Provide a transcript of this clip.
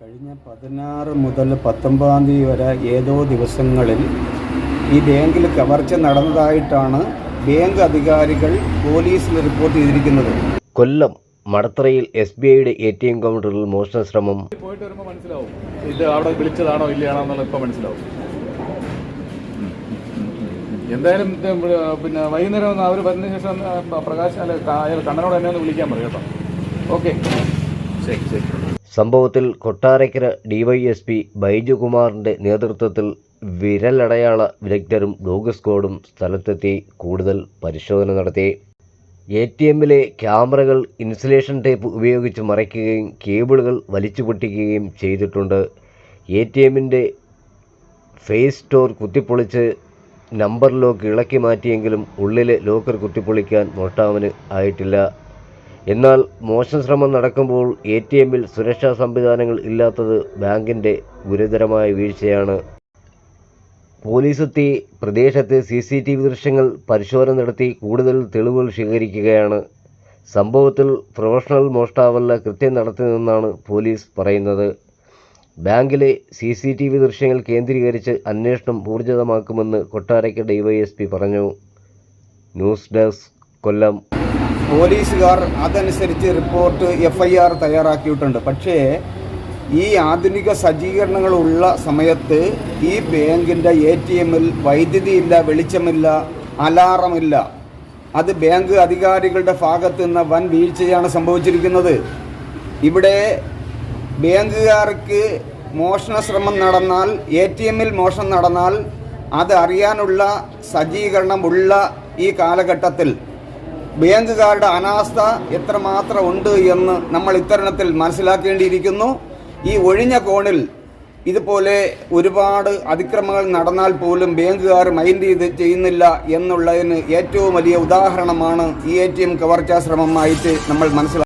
കഴിഞ്ഞ 16 മുതൽ 19 തീയതി വരെ ഏതോ ദിവസങ്ങളിൽ ഈ ബാങ്കിൽ കവർച്ച നടന്നതായിട്ടാണ് ബാങ്ക് അധികാരികൾ പോലീസിൽ റിപ്പോർട്ട് ചെയ്തിരിക്കുന്നത്. കൊല്ലം മടത്തറയിൽ SBIയുടെ ATM കൗണ്ടറിൽ മോഷണ ശ്രമം. പോയിട്ട് വരുമ്പോൾ മനസ്സിലാവും ഇത് അവിടെ വിളിച്ചതാണോ ഇല്ലയാണോ എന്നുള്ളത് ഇപ്പോൾ മനസ്സിലാവും. എന്തായാലും പിന്നെ വൈകുന്നേരം അവർ വരുന്നതിന് ശേഷം പ്രകാശ് അയാൾ കണ്ണനോട് എന്നെ ഒന്ന് വിളിക്കാൻ പറയും കേട്ടോ. ഓക്കെ, ശരി ശരി. സംഭവത്തിൽ കൊട്ടാരക്കര DYSP ബൈജുകുമാറിന്റെ നേതൃത്വത്തിൽ വിരലടയാള വിദഗ്ധരും ഡോഗ് സ്ക്വാഡും സ്ഥലത്തെത്തി കൂടുതൽ പരിശോധന നടത്തി. ATMലെ ക്യാമറകൾ ഇൻസുലേഷൻ ടേപ്പ് ഉപയോഗിച്ച് മറയ്ക്കുകയും കേബിളുകൾ വലിച്ചു പൊട്ടിക്കുകയും ചെയ്തിട്ടുണ്ട്. ATMന്റെ ഫേസ് ഡോർ കുത്തിപ്പൊളിച്ച് നമ്പർ ലോക്ക് ഇളക്കി മാറ്റിയെങ്കിലും ഉള്ളിലെ ലോക്കർ കുത്തിപ്പൊളിക്കാൻ മോഷ്ടാവിന് ആയിട്ടില്ല. എന്നാൽ മോഷണ ശ്രമം നടക്കുമ്പോൾ ATMൽ സുരക്ഷാ സംവിധാനങ്ങൾ ഇല്ലാത്തത് ബാങ്കിൻ്റെ ഗുരുതരമായ വീഴ്ചയാണ്. പോലീസെത്തി പ്രദേശത്തെ CCTV ദൃശ്യങ്ങൾ പരിശോധന നടത്തി കൂടുതൽ തെളിവുകൾ ശേഖരിക്കുകയാണ്. സംഭവത്തിൽ പ്രൊഫഷണൽ മോഷ്ടാവല്ല കൃത്യം നടത്തിയതെന്നാണ് പോലീസ് പറയുന്നത്. ബാങ്കിലെ CCTV ദൃശ്യങ്ങൾ കേന്ദ്രീകരിച്ച് അന്വേഷണം ഊർജിതമാക്കുമെന്ന് കൊട്ടാരക്കര DYSP പറഞ്ഞു. ന്യൂസ് ഡെസ്ക്, കൊല്ലം. പോലീസുകാർ അതനുസരിച്ച് റിപ്പോർട്ട് FIR തയ്യാറാക്കിയിട്ടുണ്ട്. പക്ഷേ ഈ ആധുനിക സജ്ജീകരണങ്ങളുള്ള സമയത്ത് ഈ ബാങ്കിൻ്റെ ATMൽ വൈദ്യുതിയില്ല, വെളിച്ചമില്ല, അലാറമില്ല. അത് ബാങ്ക് അധികാരികളുടെ ഭാഗത്ത് നിന്ന് വൻ വീഴ്ചയാണ് സംഭവിച്ചിരിക്കുന്നത്. ഇവിടെ ബാങ്കുകാർക്ക് മോഷണ ശ്രമം നടന്നാൽ, ATMൽ മോഷണം നടന്നാൽ അത് അറിയാനുള്ള സജ്ജീകരണം ഉള്ള ഈ കാലഘട്ടത്തിൽ ബാങ്കുകാരുടെ അനാസ്ഥ എത്രമാത്രം ഉണ്ട് എന്ന് നമ്മൾ ഇത്തരണത്തിൽ മനസ്സിലാക്കേണ്ടിയിരിക്കുന്നു. ഈ ഒഴിഞ്ഞ കോണിൽ ഇതുപോലെ ഒരുപാട് അതിക്രമങ്ങൾ നടന്നാൽ പോലും ബാങ്കുകാർ മൈൻഡ് ചെയ്യുന്നില്ല എന്നുള്ളതിന് ഏറ്റവും വലിയ ഉദാഹരണമാണ് ഈ ATM കവർച്ചാ ശ്രമമായിട്ട് നമ്മൾ മനസ്സിലാക്കുന്നത്.